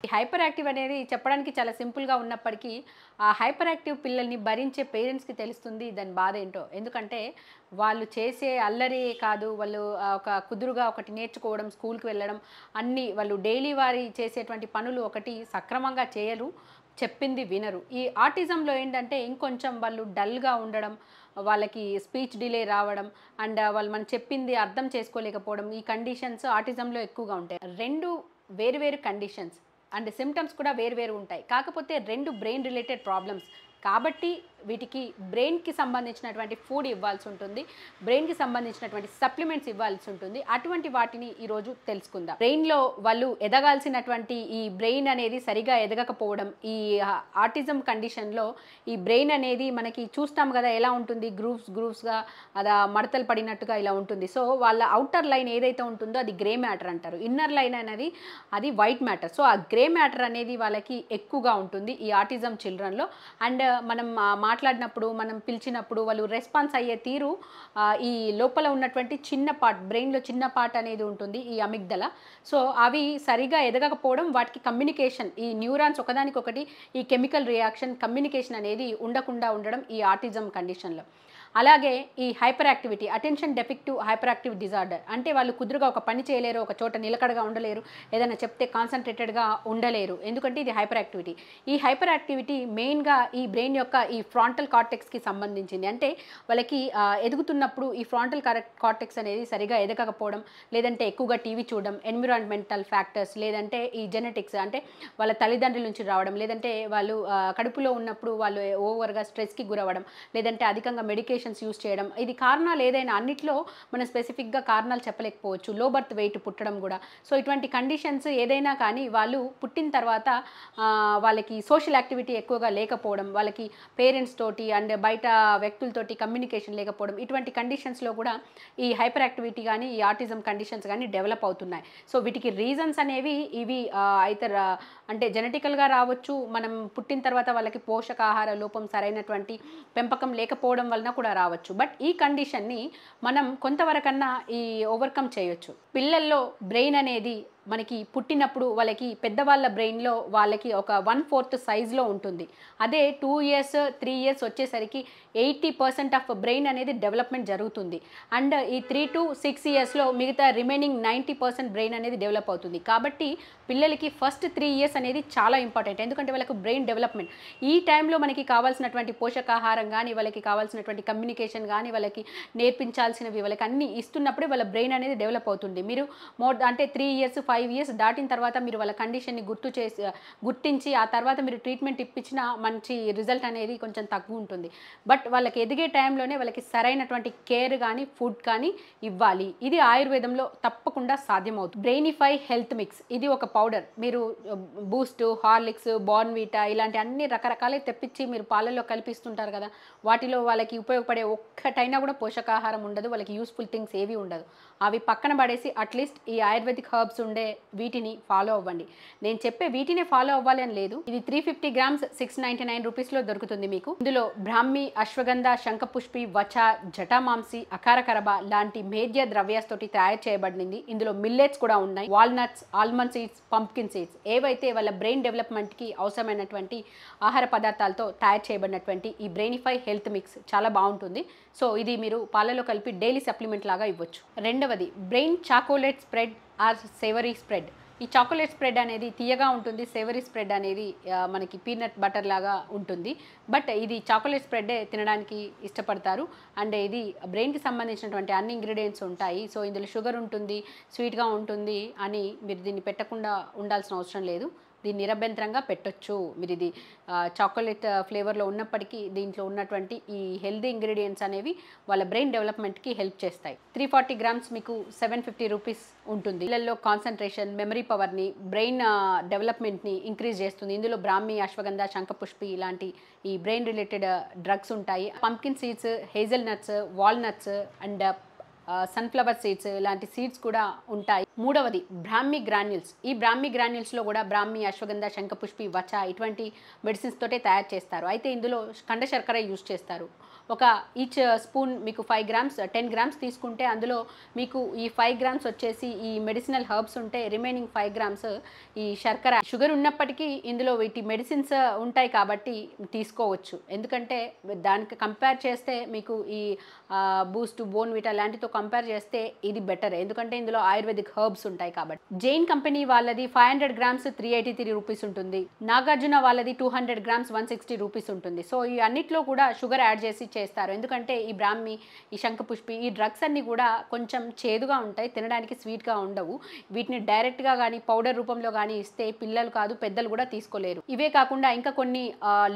ఈ hyper active అనేది చెప్పడానికి చాలా సింపుల్‌గా ఉన్నప్పటికీ, ఆ హైపర్ యాక్టివ్ పిల్లల్ని భరించే పేరెంట్స్‌కి తెలుస్తుంది దాని బాధేంటో. ఎందుకంటే, వాళ్ళు చేసే అల్లరి కాదు, వాళ్ళు ఒక కుదురుగా ఒకటి నేర్చుకోవడం, స్కూల్‌కి వెళ్ళడం, అన్నీ వాళ్ళు డైలీ వారి చేసేటువంటి పనులు ఒకటి సక్రమంగా చేయరు, చెప్పింది వినరు. ఈ ఆటిజంలో ఏంటంటే, ఇంకొంచెం వాళ్ళు డల్‌గా ఉండడం, వాళ్ళకి స్పీచ్ డిలే రావడం, అండ్ వాళ్ళు మనం చెప్పింది అర్థం చేసుకోలేకపోవడం, ఈ కండిషన్స్ ఆటిజంలో ఎక్కువగా ఉంటాయి. 2 వేరు వేరు కండిషన్స్. అండ్ సిమ్టమ్స్ కూడా వేరు వేరు ఉంటాయి. కాకపోతే 2 బ్రెయిన్ రిలేటెడ్ ప్రాబ్లమ్స్. కాబట్టి వీటికి బ్రెయిన్‌కి సంబంధించినటువంటి ఫుడ్ ఇవ్వాల్సి ఉంటుంది. బ్రెయిన్‌కి సంబంధించినటువంటి సప్లిమెంట్స్ ఇవ్వాల్సి ఉంటుంది. అటువంటి వాటిని ఈరోజు తెలుసుకుందాం. బ్రెయిన్‌లో వాళ్ళు ఎదగాల్సినటువంటి ఈ బ్రెయిన్ అనేది సరిగా ఎదగకపోవడం, ఈ ఆటిజం కండిషన్‌లో ఈ బ్రెయిన్ అనేది మనకి చూస్తాం గదా! ఎలా ఉంటుంది గ్రూవ్స్‌గా అలా మడతలు పడినట్టుగా ఇలా ఉంటుంది. సో, వాళ్ళ ఔటర్ లైన్ ఏదైతే ఉంటుందో అది గ్రే మ్యాటర్ అంటారు. ఇన్నర్ లైన్ అనేది అది వైట్ మ్యాటర్. సో, ఆ గ్రే మ్యాటర్ అనేది వాళ్ళకి ఎక్కువగా ఉంటుంది ఈ ఆటిజం చిల్డ్రన్‌లో. అండ్ మనం మాట్లాడినప్పుడు, మనం పిలిచినప్పుడు వాళ్ళు రెస్పాన్స్ అయ్యే తీరు ఈ లోపల ఉన్నటువంటి చిన్న పార్ట్, బ్రెయిన్‌లో చిన్న పార్ట్ అనేది ఉంటుంది ఈ అమిగ్దల. సో, అవి సరిగ్గా ఎదగకపోవడం, వాటికి కమ్యూనికేషన్, ఈ న్యూరాన్స్ ఒకదానికొకటి ఈ కెమికల్ రియాక్షన్, కమ్యూనికేషన్ అనేది ఉండకుండా ఉండడం ఈ ఆటిజం కండిషన్‌లో. అలాగే ఈ hyper activity, attention defective hyper active disorder అంటే వాళ్ళు కుదురుగా ఒక పని చేయలేరు, ఒక చోట నిలకడగా ఉండలేరు, ఏదైనా చెప్తే కాన్సంట్రేటెడ్‌గా ఉండలేరు. ఎందుకంటే ఇది హైపర్ యాక్టివిటీ. ఈ హైపర్ యాక్టివిటీ మెయిన్‌గా ఈ బ్రెయిన్ యొక్క ఈ ఫ్రాంటల్ కార్టెక్స్‌కి సంబంధించింది. అంటే వాళ్ళకి ఎదుగుతున్నప్పుడు ఈ ఫ్రాంటల్ కార్టెక్స్ అనేది సరిగా ఎదగకపోవడం, లేదంటే ఎక్కువగా టీవీ చూడడం, ఎన్విరాన్మెంటల్ ఫ్యాక్టర్స్, లేదంటే ఈ జెనెటిక్స్ అంటే వాళ్ళ తల్లిదండ్రుల నుంచి రావడం, లేదంటే వాళ్ళు కడుపులో ఉన్నప్పుడు వాళ్ళు ఓవర్‌గా స్ట్రెస్‌కి గురవ్వడం, లేదంటే అధికంగా మెడికేషన్స్ యూజ్ చేయడం. ఇది కారణాలు ఏదైనా అన్నిట్లో మనం స్పెసిఫిక్‌గా కారణాలు చెప్పలేకపోవచ్చు. లో బర్త్ వెయిట్ పుట్టడం గూడా. సో, ఇటువంటి కండిషన్స్ ఏదైనా కానీ వాళ్ళు పుట్టిన తర్వాత వాళ్ళకి సోషల్ యాక్టివిటీ ఎక్కువగా లేకపోవడం, వాళ్ళకి పేరెంట్స్ తోటి అండ్ బయట వ్యక్తులతోటి కమ్యూనికేషన్ లేకపోవడం, ఇటువంటి కండిషన్స్‌లో కూడా ఈ హైపర్ యాక్టివిటీ గానీ, ఈ ఆటిజం కండిషన్స్ గానీ డెవలప్ అవుతున్నాయి. సో, వీటికి రీజన్స్ అనేవి ఇవి అంటే జెనెటికల్‌గా రావచ్చు. మనం పుట్టిన తర్వాత వాళ్ళకి పోషకాహార లోపం, సరైనటువంటి పెంపకం లేకపోవడం వలన కూడా రావచ్చు. బట్ ఈ కండిషన్‌ని మనం కొంతవరకన్నా ఓవర్‌కమ్ చేయొచ్చు. పిల్లల్లో బ్రెయిన్ అనేది మనకి పుట్టినప్పుడు వాళ్ళకి పెద్దవాళ్ళ బ్రెయిన్‌లో వాళ్ళకి ఒక 1/4 సైజ్‌లో ఉంటుంది. అదే 2 ఇయర్స్, 3 ఇయర్స్ వచ్చేసరికి 80% ఆఫ్ బ్రెయిన్ అనేది డెవలప్‌మెంట్ జరుగుతుంది. అండ్ ఈ 3-6 ఇయర్స్‌లో మిగతా రిమైనింగ్ 90% బ్రెయిన్ అనేది డెవలప్ అవుతుంది. కాబట్టి పిల్లలకి ఫస్ట్ 3 ఇయర్స్ అనేది చాలా ఇంపార్టెంట్. ఎందుకంటే వాళ్ళకి బ్రెయిన్ డెవలప్‌మెంట్. ఈ టైంలో మనకి కావాల్సినటువంటి పోషకాహారం గానీ, వాళ్ళకి కావాల్సినటువంటి కమ్యూనికేషన్ గానీ, వాళ్ళకి నేర్పించాల్సినవి వాళ్ళకి అన్నీ ఇస్తున్నప్పుడే వాళ్ళ బ్రెయిన్ అనేది డెవలప్ అవుతుంది. మీరు అంటే 3 ఇయర్స్, 5 ఇయర్స్ దాటిన తర్వాత మీరు వాళ్ళ కండిషన్‌ని గుర్తించి ఆ తర్వాత మీరు ట్రీట్మెంట్ ఇప్పించినా మంచి రిజల్ట్ అనేది కొంచెం తక్కువ ఉంటుంది. బట్ వాళ్ళకి ఎదిగే టైంలోనే వాళ్ళకి సరైనటువంటి కేర్ గానీ, ఫుడ్ కానీ ఇవ్వాలి. ఇది ఆయుర్వేదంలో తప్పకుండా సాధ్యమవుతుంది. బ్రెయినిఫై హెల్త్ మిక్స్ ఇది ఒక పౌడర్. మీరు బూస్ట్, హార్లిక్స్, బోర్న్‌విటా ఇలాంటి అన్ని రకరకాలవి తెప్పించి మీరు పాలల్లో కలిపిస్తుంటారు కదా! వాటిలో వాళ్ళకి ఉపయోగపడే ఒక్కటైనా కూడా పోషకాహారం ఉండదు. వాళ్ళకి యూజ్‌ఫుల్ థింగ్స్ ఏవి ఉండదు. అవి పక్కన పడేసి అట్‌లీస్ట్ ఈ ఆయుర్వేదిక్ హెర్బ్స్ ఉండే వీటిని ఫాలో అవ్వండి. నేను చెప్పే వీటినే ఫాలో అవ్వాలి అని లేదు. ఇది 350 గ్రామ్స్ 699 రూపీస్‌లో దొరుకుతుంది మీకు. ఇందులో బ్రాహ్మి, అశ్వగంధ, శంఖపుష్పి, వచ, జటామాంసి, అకారకరబ లాంటి మేధ్య ద్రవ్యాస్ తోటి తయారు చేయబడింది. ఇందులో మిల్లెట్స్ కూడా ఉన్నాయి. Walnuts, almond seeds, pumpkin seeds ఏవైతే వాళ్ళ బ్రెయిన్ డెవలప్‌మెంట్‌కి అవసరమైనటువంటి ఆహార పదార్థాలతో తయారు చేయబడినటువంటి ఈ బ్రెయినిఫై హెల్త్ మిక్స్ చాలా బాగుంటుంది. సో, ఇది మీరు పాలలో కలిపి డైలీ సప్లిమెంట్ లాగా ఇవ్వచ్చు. రెండవది brain chocolate spread or savoury spread. ఈ చాకోలేట్ స్ప్రెడ్ అనేది తియ్యగా ఉంటుంది. సేవరీ స్ప్రెడ్ అనేది మనకి పీనట్ బటర్ లాగా ఉంటుంది. బట్ ఇది చాకోలేట్ స్ప్రెడ్డే తినడానికి ఇష్టపడతారు. అండ్ ఇది బ్రెయిన్‌కి సంబంధించినటువంటి అన్ని ఇంగ్రీడియెంట్స్ ఉంటాయి. సో, ఇందులో షుగర్ ఉంటుంది, స్వీట్‌గా ఉంటుంది అని మీరు దీన్ని పెట్టకుండా ఉండాల్సిన అవసరం లేదు. దీన్ని నిరభ్యంతరంగా పెట్టొచ్చు. మీరు ఇది చాకోలేట్ ఫ్లేవర్‌లో ఉన్నప్పటికీ దీంట్లో ఉన్నటువంటి ఈ హెల్తీ ఇంగ్రీడియెంట్స్ అనేవి వాళ్ళ బ్రెయిన్ డెవలప్‌మెంట్‌కి హెల్ప్ చేస్తాయి. 340 గ్రామ్స్ మీకు 750 రూపీస్ ఉంటుంది. పిల్లల్లో కాన్సంట్రేషన్, మెమరీ పవర్‌ని, బ్రెయిన్ డెవలప్‌మెంట్‌ని ఇంక్రీజ్ చేస్తుంది. ఇందులో బ్రాహ్మి, అశ్వగంధ, శంఖపుష్పి ఇలాంటి ఈ బ్రెయిన్ రిలేటెడ్ డ్రగ్స్ ఉంటాయి. Pumpkin seeds, hazel nuts, walnuts and sunflower seeds ఇలాంటి సీడ్స్ కూడా ఉంటాయి. మూడవది బ్రాహ్మి గ్రాన్యూల్స్. ఈ బ్రాహ్మి గ్రాన్యూల్స్లో కూడా బ్రాహ్మి, అశ్వగంధ, శంఖపుష్పి, వచ ఇటువంటి మెడిసిన్స్ తోటే తయారు చేస్తారు. అయితే ఇందులో కండ శర్కర యూజ్ చేస్తారు. ఒక ఈచ్ స్పూన్ మీకు 5 గ్రామ్స్ 10 గ్రామ్స్ తీసుకుంటే అందులో మీకు ఈ 5 గ్రామ్స్ వచ్చేసి ఈ మెడిసినల్ హర్బ్స్ ఉంటే రిమైనింగ్ 5 గ్రామ్స్ ఈ శర్కర. షుగర్ ఉన్నప్పటికీ ఇందులో వీటి మెడిసిన్స్ ఉంటాయి కాబట్టి తీసుకోవచ్చు. ఎందుకంటే దానికి కంపేర్ చేస్తే మీకు ఈ బూస్ట్, బోన్ విటా లాంటితో కంపేర్ చేస్తే ఇది బెటర్. ఎందుకంటే ఇందులో ఆయుర్వేదిక్ హర్బ్స్ ఉంటాయి కాబట్టి. జైన్ కంపెనీ వాళ్ళది 500 గ్రామ్స్ 383 రూపీస్ ఉంటుంది. నాగార్జున వాళ్ళది 200 గ్రామ్స్ 160 రూపీస్ ఉంటుంది. సో ఈ అన్నిట్లో కూడా షుగర్ యాడ్ చేసి చేస్తారు. ఎందుకంటే ఈ బ్రాహ్మి, ఈ శంఖపుష్పి, ఈ డ్రగ్స్ అన్నీ కూడా కొంచెం చేదుగా ఉంటాయి, తినడానికి స్వీట్గా ఉండవు. వీటిని డైరెక్ట్గా కానీ పౌడర్ రూపంలో కానీ ఇస్తే పిల్లలు కాదు పెద్దలు కూడా తీసుకోలేరు. ఇవే కాకుండా ఇంకా కొన్ని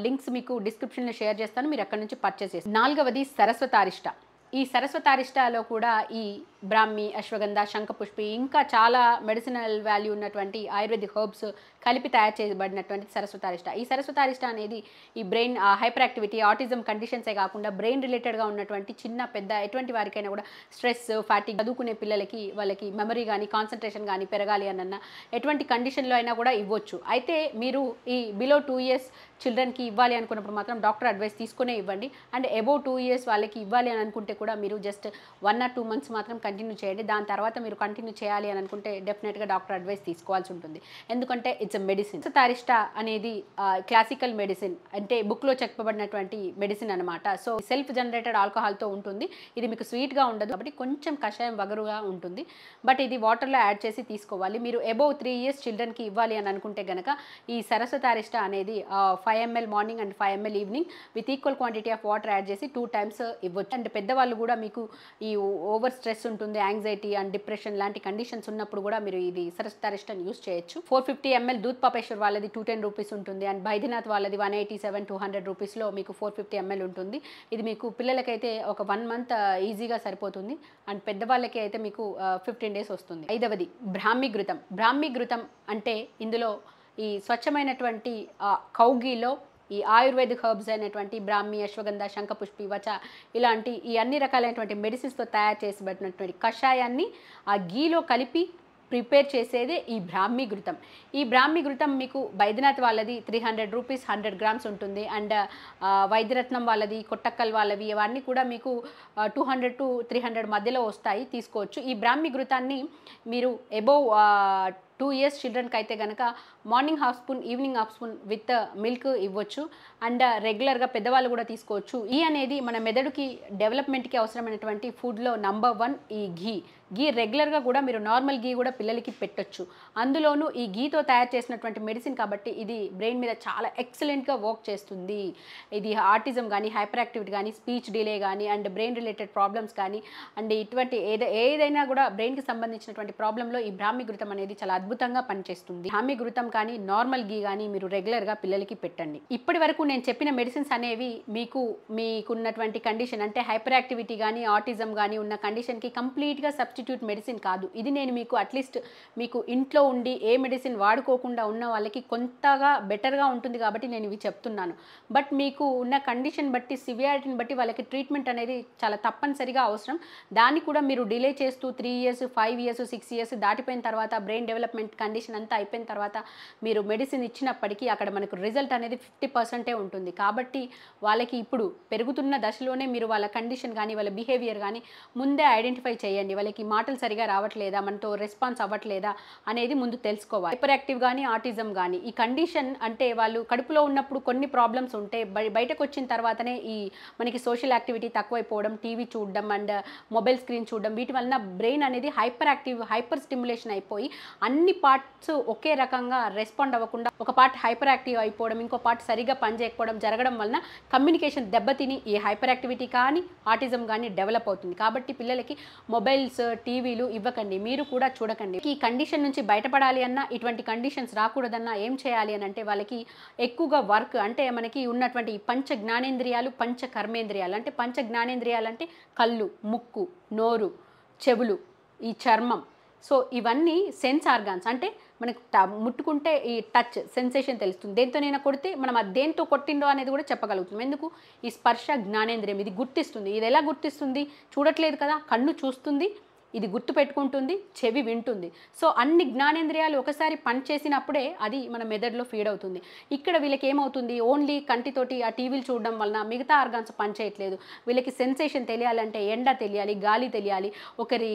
లింక్స్ మీకు డిస్క్రిప్షన్లో షేర్ చేస్తాను, మీరు అక్కడ నుంచి పర్చేస్ చేస్తారు. 4వది సరస్వతారిష్ట. ఈ సరస్వతారిష్టాలో కూడా ఈ బ్రాహ్మి, అశ్వగంధ, శంఖపుష్పి ఇంకా చాలా మెడిసినల్ వాల్యూ ఉన్నటువంటి ఆయుర్వేదిక్ హర్బ్స్ కలిపి తయారు చేయబడినటువంటి సరస్వతారిష్ట. ఈ సరస్వతారిష్ట అనేది ఈ బ్రెయిన్ హైపర్ యాక్టివిటీ, ఆటిజం కండిషన్సే కాకుండా బ్రెయిన్ రిలేటెడ్గా ఉన్నటువంటి చిన్న పెద్ద ఎటువంటి వారికైనా కూడా స్ట్రెస్, ఫ్యాటిక్, చదువుకునే పిల్లలకి వాళ్ళకి మెమరీ కానీ కాన్సన్ట్రేషన్ కానీ పెరగాలి అన్న ఎటువంటి కండిషన్లో అయినా కూడా ఇవ్వచ్చు. అయితే మీరు ఈ బిలో 2 ఇయర్స్ చిల్డ్రన్కి ఇవ్వాలి అనుకున్నప్పుడు మాత్రం డాక్టర్ అడ్వైస్ తీసుకునే ఇవ్వండి. అండ్ అబౌవ్ 2 ఇయర్స్ వాళ్ళకి ఇవ్వాలి అని అనుకుంటే కూడా మీరు జస్ట్ 1 or 2 months మాత్రం కంటిన్యూ చేయండి. దాని తర్వాత మీరు కంటిన్యూ చేయాలి అని అనుకుంటే డెఫినెట్గా డాక్టర్ అడ్వైస్ తీసుకోవాల్సి ఉంటుంది. ఎందుకంటే ఇట్స్ ఎ మెడిసిన్. సరస్వతారిష్ట అనేది క్లాసికల్ మెడిసిన్, అంటే బుక్లో చెప్పబడినటువంటి మెడిసిన్ అనమాట. సో సెల్ఫ్ జనరేటెడ్ ఆల్కహాల్తో ఉంటుంది. ఇది మీకు స్వీట్గా ఉండదు కాబట్టి కొంచెం కషాయం వగరుగా ఉంటుంది. బట్ ఇది వాటర్లో యాడ్ చేసి తీసుకోవాలి. మీరు అబౌవ్ 3 years చిల్డ్రన్కి ఇవ్వాలి అని అనుకుంటే కనుక ఈ సరస్వతారిష్ట అనేది 5 ml morning and 5 ml evening with equal quantity of water add చేసి 2 times ఇవ్వచ్చు. అండ్ పెద్దవాళ్ళు కూడా మీకు ఈ ఓవర్ స్ట్రెస్ ఉంటుంది, యాంగ్జైటీ అండ్ డిప్రెషన్ లాంటి కండిషన్స్ ఉన్నప్పుడు కూడా మీరు ఇది సరస్వతారిష్టని యూస్ చేయొచ్చు. 450 ml దూద్ పాపేశ్వర్ వాళ్ళది 210 రూపీస్ ఉంటుంది. అండ్ బైద్యనాథ్ వాళ్ళది 187, 200 రూపీస్లో మీకు 450 ml ఉంటుంది. ఇది మీకు పిల్లలకైతే ఒక 1 month ఈజీగా సరిపోతుంది. అండ్ పెద్దవాళ్ళకి అయితే మీకు 15 days వస్తుంది. 5వది బ్రాహ్మి ఘృతం. బ్రాహ్మి ఘృతం అంటే ఇందులో ఈ స్వచ్ఛమైనటువంటి కౌగిలో ఈ ఆయుర్వేదిక్ హర్బ్స్ అయినటువంటి బ్రాహ్మి, అశ్వగంధ, శంఖపుష్పి, వచ ఇలాంటి ఈ అన్ని రకాలైనటువంటి మెడిసిన్స్తో తయారు చేసినటువంటి కషాయాన్ని ఆ గీలో కలిపి ప్రిపేర్ చేసేదే ఈ బ్రాహ్మి ఘృతం. ఈ బ్రాహ్మి ఘృతం మీకు బైద్యనాథ్ వాళ్ళది 300 రూపీస్ 100 గ్రామ్స్ ఉంటుంది. అండ్ వైద్యరత్నం వాళ్ళది, కొట్టక్కల్ వాళ్ళవి ఇవన్నీ కూడా మీకు 200 to 300 మధ్యలో వస్తాయి, తీసుకోవచ్చు. ఈ బ్రాహ్మి ఘృతాన్ని మీరు అబౌవ్ 2 years చిల్డ్రన్కి అయితే కనుక morning half spoon, evening half spoon with milk ఇవ్వచ్చు. అండ్ రెగ్యులర్గా పెద్దవాళ్ళు కూడా తీసుకోవచ్చు. ఈ అనేది మన మెదడుకి డెవలప్మెంట్కి అవసరమైనటువంటి ఫుడ్లో నంబర్ 1 ఈ ఘీ. రెగ్యులర్గా కూడా మీరు నార్మల్ ఘీ కూడా పిల్లలకి పెట్టొచ్చు. అందులోనూ ఈ ఘీతో తయారు చేసినటువంటి మెడిసిన్ కాబట్టి ఇది బ్రెయిన్ మీద చాలా ఎక్సలెంట్గా వర్క్ చేస్తుంది. ఇది ఆటిజం కానీ, హైపర్ యాక్టివిటీ కానీ, స్పీచ్ డిలే కానీ, అండ్ బ్రెయిన్ రిలేటెడ్ ప్రాబ్లమ్స్ కానీ, అండ్ ఇటువంటి ఏదైనా కూడా బ్రెయిన్కి సంబంధించినటువంటి ప్రాబ్లంలో ఈ బ్రాహ్మి ఘృతం అనేది చాలా అద్భుతంగా పనిచేస్తుంది. బ్రాహ్మి ఘృతం కానీ, నార్మల్ ఘీ కానీ మీరు రెగ్యులర్గా పిల్లలకి పెట్టండి. ఇప్పటి వరకు నేను చెప్పిన మెడిసిన్స్ అనేవి మీకున్నటువంటి కండిషన్, అంటే హైపర్ యాక్టివిటీ కానీ, ఆటిజం కానీ ఉన్న కండిషన్కి కంప్లీట్గా సబ్స్టిట్యూట్ మెడిసిన్ కాదు. ఇది నేను మీకు అట్లీస్ట్ మీకు ఇంట్లో ఉండి ఏ మెడిసిన్ వాడుకోకుండా ఉన్న వాళ్ళకి కొంతగా బెటర్గా ఉంటుంది కాబట్టి నేను ఇవి చెప్తున్నాను. బట్ మీకు ఉన్న కండిషన్ బట్టి, సివియారిటీని బట్టి వాళ్ళకి ట్రీట్మెంట్ అనేది చాలా తప్పనిసరిగా అవసరం. దాన్ని కూడా మీరు డిలే చేస్తూ 3 years, 5 years, 6 years దాటిపోయిన తర్వాత బ్రెయిన్ డెవలప్మెంట్ కండిషన్ అంతా అయిపోయిన తర్వాత మీరు మెడిసిన్ ఇచ్చినప్పటికీ అక్కడ మనకు రిజల్ట్ అనేది 50% ఉంటుంది. కాబట్టి వాళ్ళకి ఇప్పుడు పెరుగుతున్న దశలోనే మీరు వాళ్ళ కండిషన్ కానీ, వాళ్ళ బిహేవియర్ కానీ ముందే ఐడెంటిఫై చేయండి. వాళ్ళకి మాటలు సరిగా రావట్లేదా, మనతో రెస్పాన్స్ అవ్వట్లేదా అనేది ముందు తెలుసుకోవాలి. హైపర్ యాక్టివ్ కానీ, ఆటిజం కానీ ఈ కండిషన్ అంటే వాళ్ళు కడుపులో ఉన్నప్పుడు కొన్ని ప్రాబ్లమ్స్ ఉంటే బయటకు వచ్చిన తర్వాతనే ఈ మనకి సోషల్ యాక్టివిటీ తక్కువైపోవడం, టీవీ చూడడం అండ్ మొబైల్ స్క్రీన్ చూడడం, వీటి వలన బ్రెయిన్ అనేది హైపర్ స్టిమ్యులేషన్ అయిపోయి అన్ని పార్ట్స్ ఒకే రకంగా రెస్పాండ్ అవ్వకుండా ఒక పార్ట్ హైపర్ యాక్టివ్ అయిపోవడం, ఇంకో పార్ట్ సరిగా పనిచేయకపోవడం జరగడం వలన కమ్యూనికేషన్ దెబ్బతిని ఈ హైపర్ యాక్టివిటీ కానీ, ఆటిజం కానీ డెవలప్ అవుతుంది. కాబట్టి పిల్లలకి మొబైల్స్, టీవీలు ఇవ్వకండి, మీరు కూడా చూడకండి. ఈ కండిషన్ నుంచి బయటపడాలి అన్నా, ఇటువంటి కండిషన్స్ రాకూడదన్నా ఏం చేయాలి అని అంటే వాళ్ళకి ఎక్కువగా వర్క్, అంటే మనకి ఉన్నటువంటి పంచ జ్ఞానేంద్రియాలు, పంచ కర్మేంద్రియాలు. అంటే పంచ జ్ఞానేంద్రియాలు అంటే కళ్ళు, ముక్కు, నోరు, చెవులు, ఈ చర్మం. సో ఇవన్నీ సెన్స్ ఆర్గాన్స్, అంటే మనకు ముట్టుకుంటే ఈ టచ్ సెన్సేషన్ తెలుస్తుంది. దేనితోనైనా కొడితే మనం అది దేంతో కొట్టిండో అనేది కూడా చెప్పగలుగుతాం. ఎందుకు? ఈ స్పర్శ జ్ఞానేంద్రియం ఇది గుర్తిస్తుంది. ఇది ఎలా గుర్తిస్తుంది? చూడట్లేదు కదా, కన్ను చూస్తుంది, ఇది గుర్తు పెట్టుకుంటుంది, చెవి వింటుంది. సో అన్ని జ్ఞానేంద్రియాలు ఒకసారి పనిచేసినప్పుడే అది మన మెదడులో ఫీడ్ అవుతుంది. ఇక్కడ వీళ్ళకి ఏమవుతుంది, ఓన్లీ కంటితోటి ఆ టీవీలు చూడడం వలన మిగతా ఆర్గాన్స్ పనిచేయట్లేదు. వీళ్ళకి సెన్సేషన్ తెలియాలంటే ఎండ తెలియాలి, గాలి తెలియాలి, ఒకరి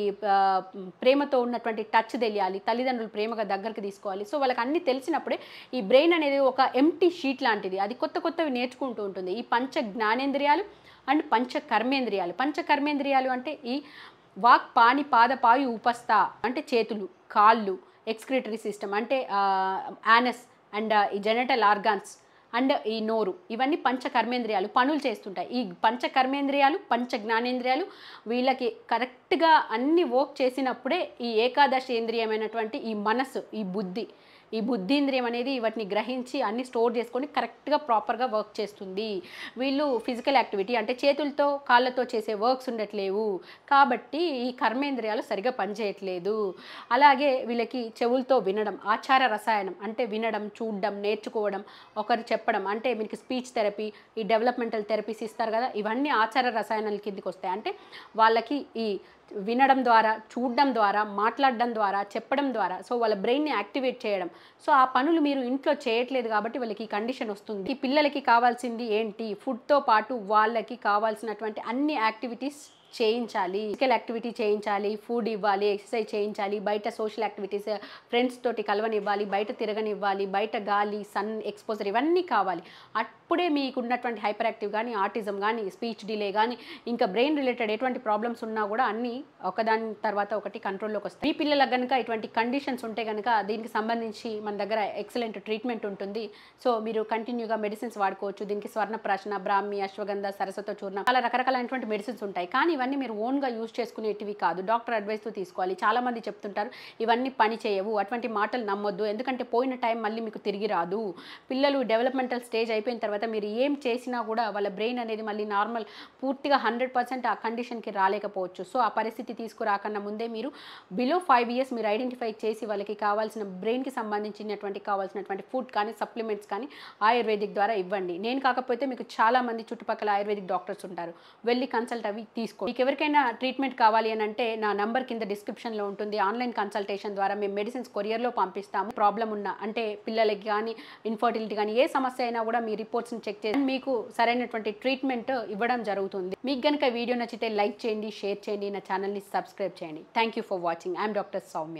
ప్రేమతో ఉన్నటువంటి టచ్ తెలియాలి, తల్లిదండ్రులు ప్రేమగా దగ్గరికి తీసుకోవాలి. సో వాళ్ళకి అన్ని తెలిసినప్పుడే ఈ బ్రెయిన్ అనేది ఒక ఎంప్టీ షీట్ లాంటిది, అది కొత్త కొత్తవి నేర్చుకుంటూ ఉంటుంది. ఈ పంచ జ్ఞానేంద్రియాలు అండ్ పంచ కర్మేంద్రియాలు. పంచ కర్మేంద్రియాలు అంటే ఈ వాక్, పాణి, పాద, పాయు, ఉపస్థ అంటే చేతులు, కాళ్ళు, ఎక్స్క్రిటరీ సిస్టమ్ అంటే యానస్ అండ్ ఈ జెనటల్ ఆర్గాన్స్ అండ్ ఈ నోరు, ఇవన్నీ పంచ కర్మేంద్రియాలు పనులు చేస్తుంటాయి. ఈ పంచ కర్మేంద్రియాలు, పంచ జ్ఞానేంద్రియాలు వీళ్ళకి కరెక్ట్గా అన్ని వర్క్ చేసినప్పుడే ఈ ఏకాదశ ఇంద్రియమైనటువంటి ఈ మనసు, ఈ బుద్ధీంద్రియం అనేది వాటిని గ్రహించి అన్ని స్టోర్ చేసుకొని కరెక్ట్గా ప్రాపర్గా వర్క్ చేస్తుంది. వీళ్ళు ఫిజికల్ యాక్టివిటీ అంటే చేతులతో కాళ్ళతో చేసే వర్క్స్ ఉండట్లేవు కాబట్టి ఈ కర్మేంద్రియాలు సరిగా పనిచేయట్లేదు. అలాగే వీళ్ళకి చెవులతో వినడం, ఆచార రసాయనం అంటే వినడం, చూడడం, నేర్చుకోవడం, ఒకరు చెప్పడం అంటే మీకు స్పీచ్ థెరపీ, ఈ డెవలప్మెంటల్ థెరపీస్ ఇస్తారు కదా, ఇవన్నీ ఆచార రసాయనాల కిందకి వస్తాయి. అంటే వాళ్ళకి ఈ వినడం ద్వారా, చూడడం ద్వారా, మాట్లాడడం ద్వారా, చెప్పడం ద్వారా, సో వాళ్ళ బ్రెయిన్ని యాక్టివేట్ చేయడం. సో ఆ పనులు మీరు ఇంట్లో చేయట్లేదు కాబట్టి వాళ్ళకి ఈ కండిషన్ వస్తుంది. ఈ పిల్లలకి కావాల్సింది ఏంటి, ఫుడ్తో పాటు వాళ్ళకి కావాల్సినటువంటి అన్ని యాక్టివిటీస్ చేయించాలి. ఫిజికల్ యాక్టివిటీ చేయించాలి, ఫుడ్ ఇవ్వాలి, ఎక్సర్సైజ్ చేయించాలి, బయట సోషల్ యాక్టివిటీస్ ఫ్రెండ్స్ తోటి కలవనివ్వాలి, బయట తిరగనివ్వాలి, బయట గాలి, సన్ ఎక్స్పోజర్ ఇవన్నీ కావాలి. అప్పుడే మీకు ఉన్నటువంటి హైపర్ యాక్టివ్ కానీ, ఆటిజం కానీ, స్పీచ్ డిలే కానీ, ఇంకా బ్రెయిన్ రిలేటెడ్ ఎటువంటి ప్రాబ్లమ్స్ ఉన్నా కూడా అన్నీ ఒకదాని తర్వాత ఒకటి కంట్రోల్లోకి వస్తాయి. ఈ పిల్లలకు కనుక ఇటువంటి కండిషన్స్ ఉంటే కనుక దీనికి సంబంధించి మన దగ్గర ఎక్సలెంట్ ట్రీట్మెంట్ ఉంటుంది. సో మీరు కంటిన్యూగా మెడిసిన్స్ వాడుకోవచ్చు. దీనికి స్వర్ణప్రాశన, బ్రాహ్మి, అశ్వగంధ, సరస్వత చూర్ణం, చాలా రకరకాలైనటువంటి మెడిసిన్స్ ఉంటాయి. కానీ ఇవన్నీ మీరు ఓన్గా యూజ్ చేసుకునేటివి కాదు, డాక్టర్ అడ్వైస్తో తీసుకోవాలి. చాలామంది చెప్తుంటారు ఇవన్నీ పని చేయవు, అటువంటి మాటలు నమ్మొద్దు, ఎందుకంటే పోయిన టైం మళ్ళీ మీకు తిరిగి రాదు. పిల్లలు డెవలప్మెంటల్ స్టేజ్ అయిపోయిన తర్వాత మీరు ఏం చేసినా కూడా వాళ్ళ బ్రెయిన్ అనేది మళ్ళీ నార్మల్ పూర్తిగా 100% ఆ కండిషన్కి రాలేకపోవచ్చు. సో ఆ పరిస్థితి తీసుకురాకన్నా ముందే మీరు బిలో 5 years మీరు ఐడెంటిఫై చేసి వాళ్ళకి కావాల్సిన బ్రెయిన్కి కావాల్సినటువంటి ఫుడ్ కానీ, సప్లిమెంట్స్ కానీ ఆయుర్వేదిక్ ద్వారా ఇవ్వండి. నేను కాకపోతే మీకు చాలామంది చుట్టుపక్కల ఆయుర్వేదిక్ డాక్టర్స్ ఉంటారు, వెళ్ళి కన్సల్ట్ అవి తీసుకో. మీకు ఎవరికైనా ట్రీట్మెంట్ కావాలి అని అంటే నా నంబర్ కింద డిస్క్రిప్షన్లో ఉంటుంది. ఆన్లైన్ కన్సల్టేషన్ ద్వారా మేము మెడిసిన్స్ కొరియర్లో పంపిస్తాము. ప్రాబ్లం ఉన్న అంటే పిల్లలకి కానీ, ఇన్ఫర్టిలిటీ కానీ ఏ సమస్య అయినా కూడా మీ రిపోర్ట్స్ని చెక్ చేసి మీకు సరైనటువంటి ట్రీట్మెంట్ ఇవ్వడం జరుగుతుంది. మీకు కనుక వీడియో నచ్చితే లైక్ చేయండి, షేర్ చేయండి, నా ఛానల్ని సబ్స్క్రైబ్ చేయండి. Thank you for watching. I'm doctor Soumya.